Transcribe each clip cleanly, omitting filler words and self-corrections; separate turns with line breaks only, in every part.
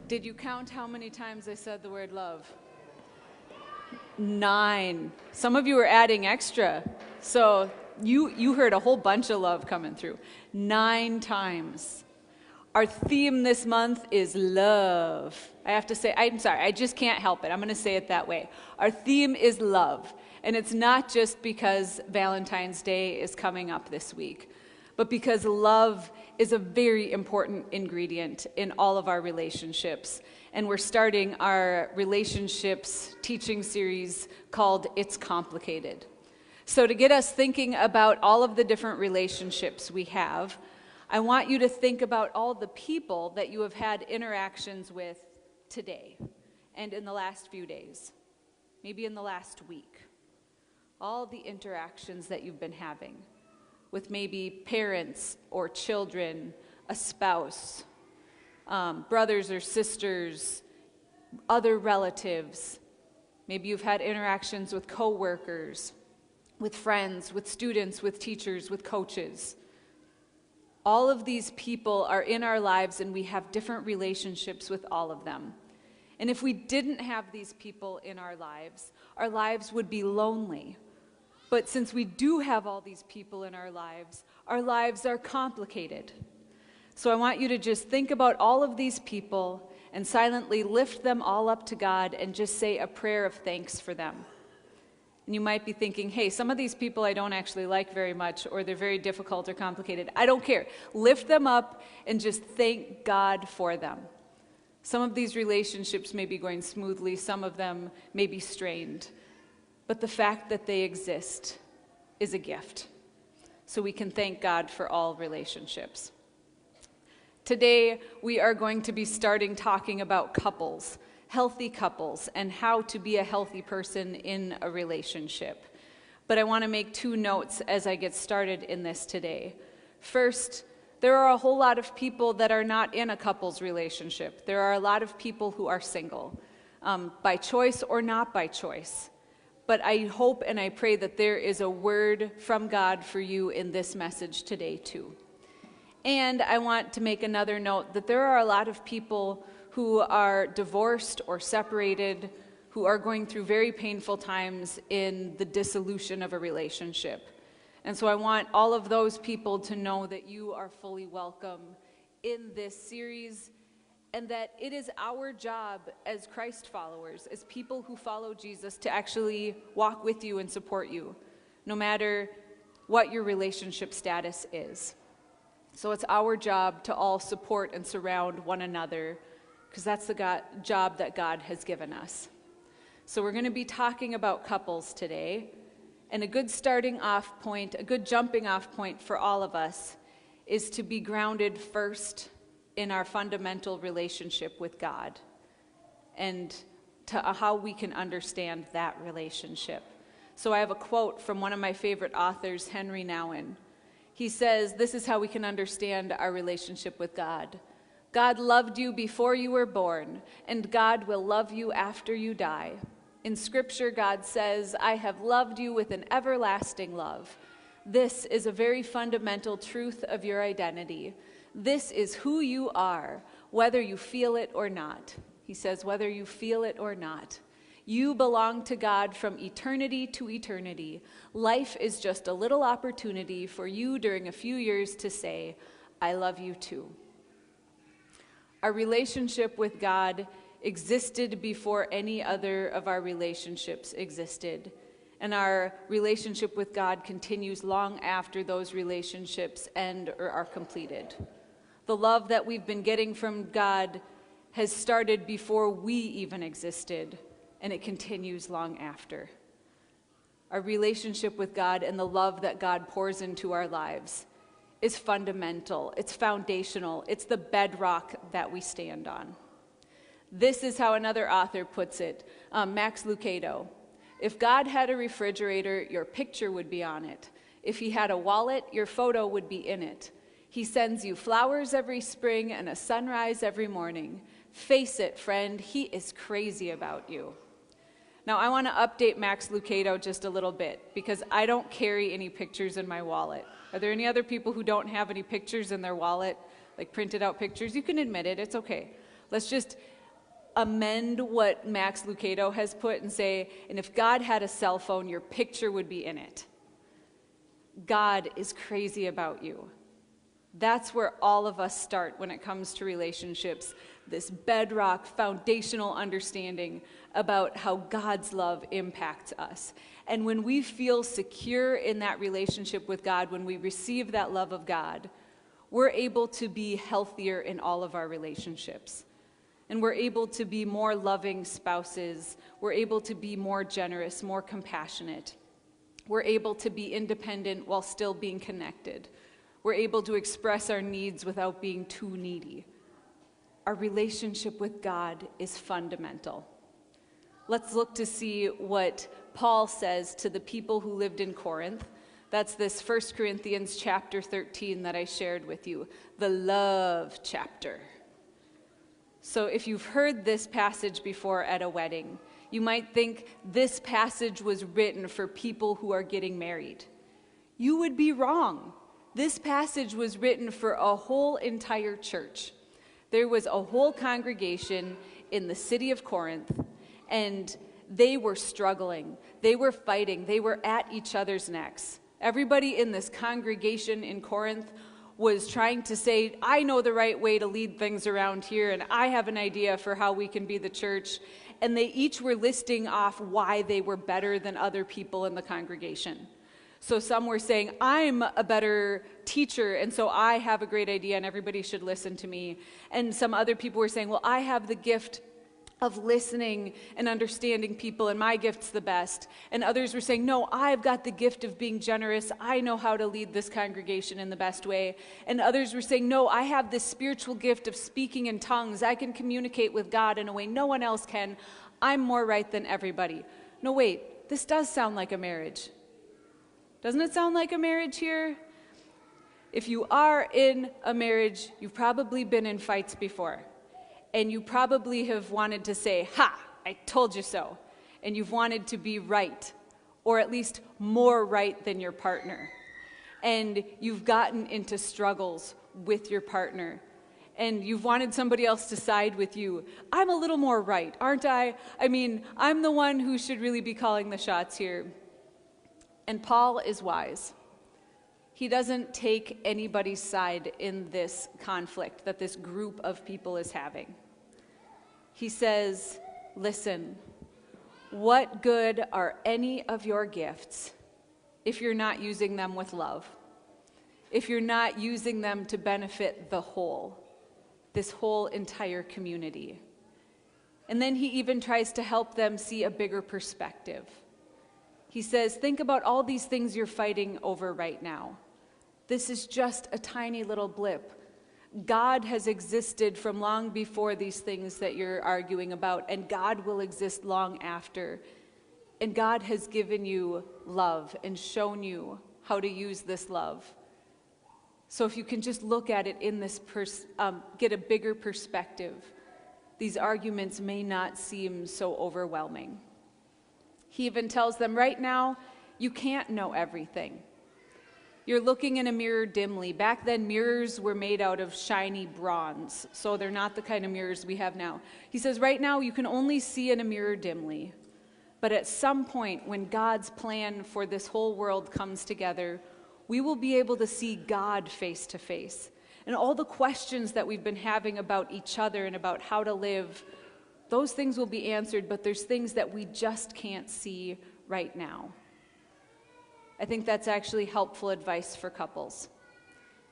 Did you count how many times I said the word love? 9. Some of you are adding extra. So you heard a whole bunch of love coming through. 9 times. Our theme this month is love. I have to say, I'm sorry, I just can't help it. I'm going to say it that way. Our theme is love. And it's not just because Valentine's Day is coming up this week, but because love is a very important ingredient in all of our relationships. And we're starting our relationships teaching series called It's Complicated. So to get us thinking about all of the different relationships we have, I want you to think about all the people that you have had interactions with today and in the last few days, maybe in the last week. All the interactions that you've been having with maybe parents or children, a spouse, brothers or sisters, other relatives. Maybe you've had interactions with coworkers, with friends, with students, with teachers, with coaches. All of these people are in our lives, and we have different relationships with all of them. And if we didn't have these people in our lives would be lonely. But since we do have all these people in our lives are complicated. So I want you to just think about all of these people and silently lift them all up to God and just say a prayer of thanks for them. And you might be thinking, hey, some of these people I don't actually like very much, or they're very difficult or complicated. I don't care. Lift them up and just thank God for them. Some of these relationships may be going smoothly, some of them may be strained. But the fact that they exist is a gift. So we can thank God for all relationships. Today, we are going to be starting talking about couples, healthy couples, and how to be a healthy person in a relationship. But I want to make 2 notes as I get started in this today. First, there are a whole lot of people that are not in a couples relationship. There are a lot of people who are single, by choice or not by choice. But I hope and I pray that there is a word from God for you in this message today too. And I want to make another note that there are a lot of people who are divorced or separated, who are going through very painful times in the dissolution of a relationship. And so I want all of those people to know that you are fully welcome in this series, and that it is our job as Christ followers, as people who follow Jesus, to actually walk with you and support you, no matter what your relationship status is. So it's our job to all support and surround one another, because that's the job that God has given us. So we're going to be talking about couples today, and a good starting off point, a good jumping off point for all of us is to be grounded first in our fundamental relationship with God, and to how we can understand that relationship. So I have a quote from one of my favorite authors, Henry Nouwen. He says, this is how we can understand our relationship with God. God loved you before you were born, and God will love you after you die. In Scripture, God says, I have loved you with an everlasting love. This is a very fundamental truth of your identity. This is who you are, whether you feel it or not. He says, whether you feel it or not. You belong to God from eternity to eternity. Life is just a little opportunity for you during a few years to say, I love you too. Our relationship with God existed before any other of our relationships existed. And our relationship with God continues long after those relationships end or are completed. The love that we've been getting from God has started before we even existed, and it continues long after. Our relationship with God and the love that God pours into our lives is fundamental, it's foundational, it's the bedrock that we stand on. This is how another author puts it, Max Lucado. If God had a refrigerator, your picture would be on it. If he had a wallet, your photo would be in it. He sends you flowers every spring and a sunrise every morning. Face it, friend, he is crazy about you. Now, I want to update Max Lucado just a little bit, because I don't carry any pictures in my wallet. Are there any other people who don't have any pictures in their wallet, like printed out pictures? You can admit it, it's okay. Let's just amend what Max Lucado has put and say, and if God had a cell phone, your picture would be in it. God is crazy about you. That's where all of us start when it comes to relationships, this bedrock, foundational understanding about how God's love impacts us. And when we feel secure in that relationship with God, when we receive that love of God, we're able to be healthier in all of our relationships. And we're able to be more loving spouses. We're able to be more generous, more compassionate. We're able to be independent while still being connected. We're able to express our needs without being too needy. Our relationship with God is fundamental. Let's look to see what Paul says to the people who lived in Corinth. That's this 1 Corinthians chapter 13 that I shared with you, the love chapter. So if you've heard this passage before at a wedding, you might think this passage was written for people who are getting married. You would be wrong. This passage was written for a whole entire church. There was a whole congregation in the city of Corinth, and they were struggling. They were fighting. They were at each other's necks. Everybody in this congregation in Corinth was trying to say, I know the right way to lead things around here, and I have an idea for how we can be the church. And they each were listing off why they were better than other people in the congregation. So some were saying, I'm a better teacher, and so I have a great idea, and everybody should listen to me. And some other people were saying, well, I have the gift of listening and understanding people, and my gift's the best. And others were saying, no, I've got the gift of being generous. I know how to lead this congregation in the best way. And others were saying, no, I have this spiritual gift of speaking in tongues. I can communicate with God in a way no one else can. I'm more right than everybody. No, wait, this does sound like a marriage. Doesn't it sound like a marriage here? If you are in a marriage, you've probably been in fights before. And you probably have wanted to say, ha, I told you so. And you've wanted to be right, or at least more right than your partner. And you've gotten into struggles with your partner. And you've wanted somebody else to side with you. I'm a little more right, aren't I? I mean, I'm the one who should really be calling the shots here. And Paul is wise. He doesn't take anybody's side in this conflict that this group of people is having. He says, listen, what good are any of your gifts if you're not using them with love? If you're not using them to benefit the whole, this whole entire community? And then he even tries to help them see a bigger perspective. He says, think about all these things you're fighting over right now. This is just a tiny little blip. God has existed from long before these things that you're arguing about, and God will exist long after. And God has given you love and shown you how to use this love. So if you can just look at it in this, get a bigger perspective, these arguments may not seem so overwhelming. He even tells them, right now, you can't know everything. You're looking in a mirror dimly. Back then, mirrors were made out of shiny bronze, so they're not the kind of mirrors we have now. He says, right now, you can only see in a mirror dimly. But at some point, when God's plan for this whole world comes together, we will be able to see God face to face. And all the questions that we've been having about each other and about how to live, those things will be answered, but there's things that we just can't see right now. I think that's actually helpful advice for couples,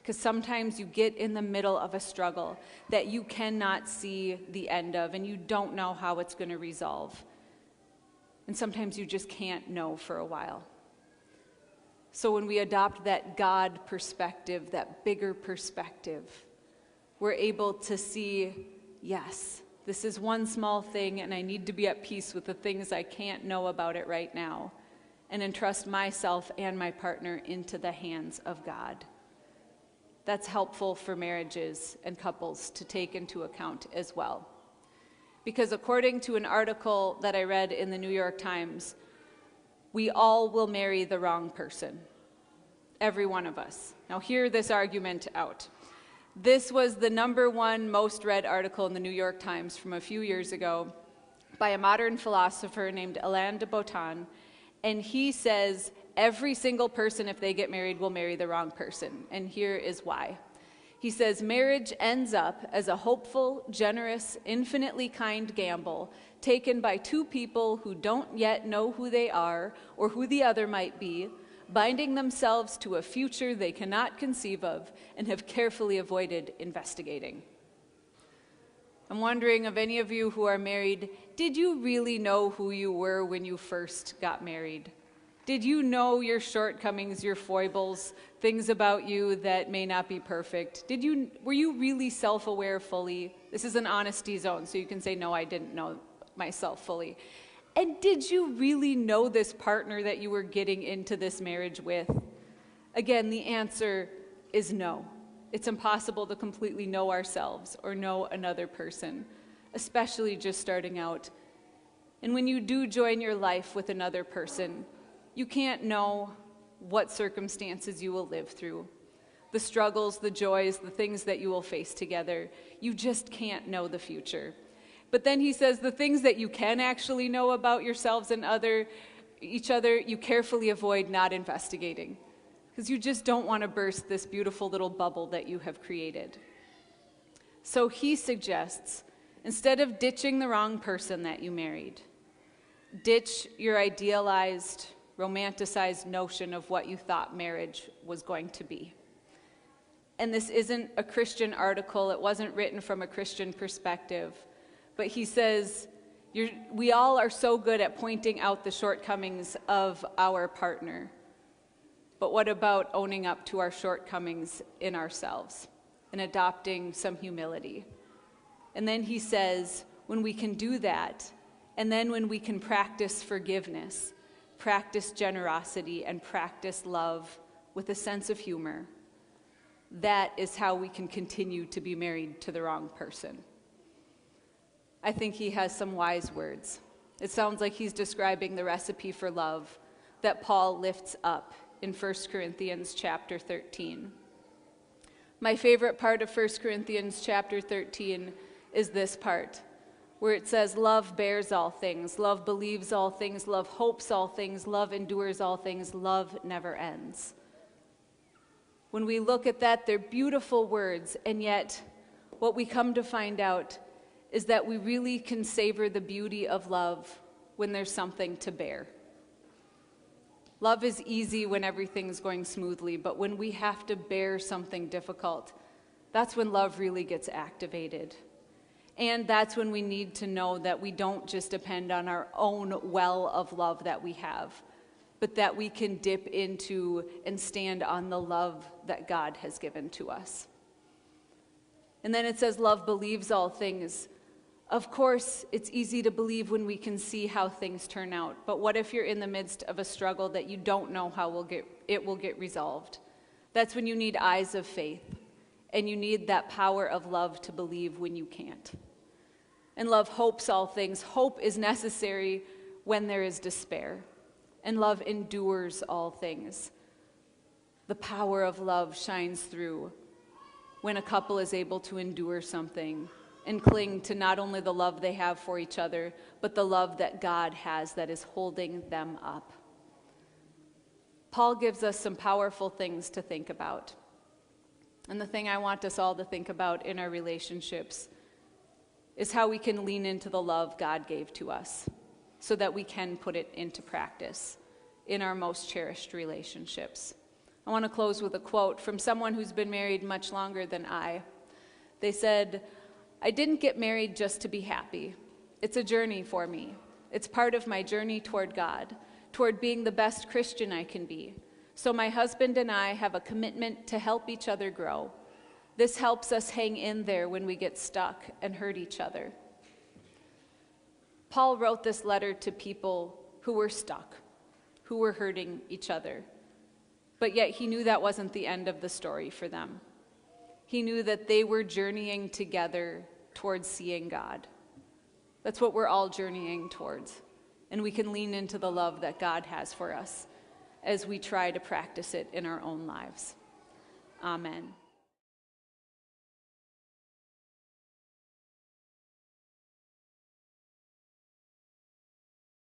because sometimes you get in the middle of a struggle that you cannot see the end of, and you don't know how it's going to resolve. And sometimes you just can't know for a while. So when we adopt that God perspective, that bigger perspective, we're able to see, yes, this is one small thing, and I need to be at peace with the things I can't know about it right now, and entrust myself and my partner into the hands of God. That's helpful for marriages and couples to take into account as well. Because according to an article that I read in the New York Times, we all will marry the wrong person. Every one of us. Now hear this argument out. This was the #1 most read article in the New York Times from a few years ago by a modern philosopher named Alain de Botton, and he says every single person, if they get married, will marry the wrong person, and here is why. He says, marriage ends up as a hopeful, generous, infinitely kind gamble taken by two people who don't yet know who they are or who the other might be, binding themselves to a future they cannot conceive of and have carefully avoided investigating. I'm wondering, of any of you who are married, did you really know who you were when you first got married? Did you know your shortcomings, your foibles, things about you that may not be perfect? Were you really self-aware fully? This is an honesty zone, so you can say, no, I didn't know myself fully. And did you really know this partner that you were getting into this marriage with? Again, the answer is no. It's impossible to completely know ourselves or know another person, especially just starting out. And when you do join your life with another person, you can't know what circumstances you will live through, the struggles, the joys, the things that you will face together. You just can't know the future. But then he says the things that you can actually know about yourselves and each other, you carefully avoid not investigating, because you just don't want to burst this beautiful little bubble that you have created. So he suggests, instead of ditching the wrong person that you married, ditch your idealized, romanticized notion of what you thought marriage was going to be. And this isn't a Christian article. It wasn't written from a Christian perspective. But he says, we all are so good at pointing out the shortcomings of our partner. But what about owning up to our shortcomings in ourselves and adopting some humility? And then he says, when we can do that, and then when we can practice forgiveness, practice generosity, and practice love with a sense of humor, that is how we can continue to be married to the wrong person. I think he has some wise words. It sounds like he's describing the recipe for love that Paul lifts up in 1 Corinthians chapter 13. My favorite part of 1 Corinthians chapter 13 is this part, where it says, love bears all things, love believes all things, love hopes all things, love endures all things, love never ends. When we look at that, they're beautiful words, and yet what we come to find out is that we really can savor the beauty of love when there's something to bear. Love is easy when everything's going smoothly, but when we have to bear something difficult, that's when love really gets activated. And that's when we need to know that we don't just depend on our own well of love that we have, but that we can dip into and stand on the love that God has given to us. And then it says, love believes all things. Of course, it's easy to believe when we can see how things turn out, but what if you're in the midst of a struggle that you don't know how it will get resolved? That's when you need eyes of faith, and you need that power of love to believe when you can't. And love hopes all things. Hope is necessary when there is despair, and love endures all things. The power of love shines through when a couple is able to endure something and cling to not only the love they have for each other, but the love that God has that is holding them up. Paul gives us some powerful things to think about. And the thing I want us all to think about in our relationships is how we can lean into the love God gave to us so that we can put it into practice in our most cherished relationships. I want to close with a quote from someone who's been married much longer than I. They said, I didn't get married just to be happy. It's a journey for me. It's part of my journey toward God, toward being the best Christian I can be. So my husband and I have a commitment to help each other grow. This helps us hang in there when we get stuck and hurt each other. Paul wrote this letter to people who were stuck, who were hurting each other. But yet he knew that wasn't the end of the story for them. He knew that they were journeying together towards seeing God. That's what we're all journeying towards. And we can lean into the love that God has for us as we try to practice it in our own lives. Amen.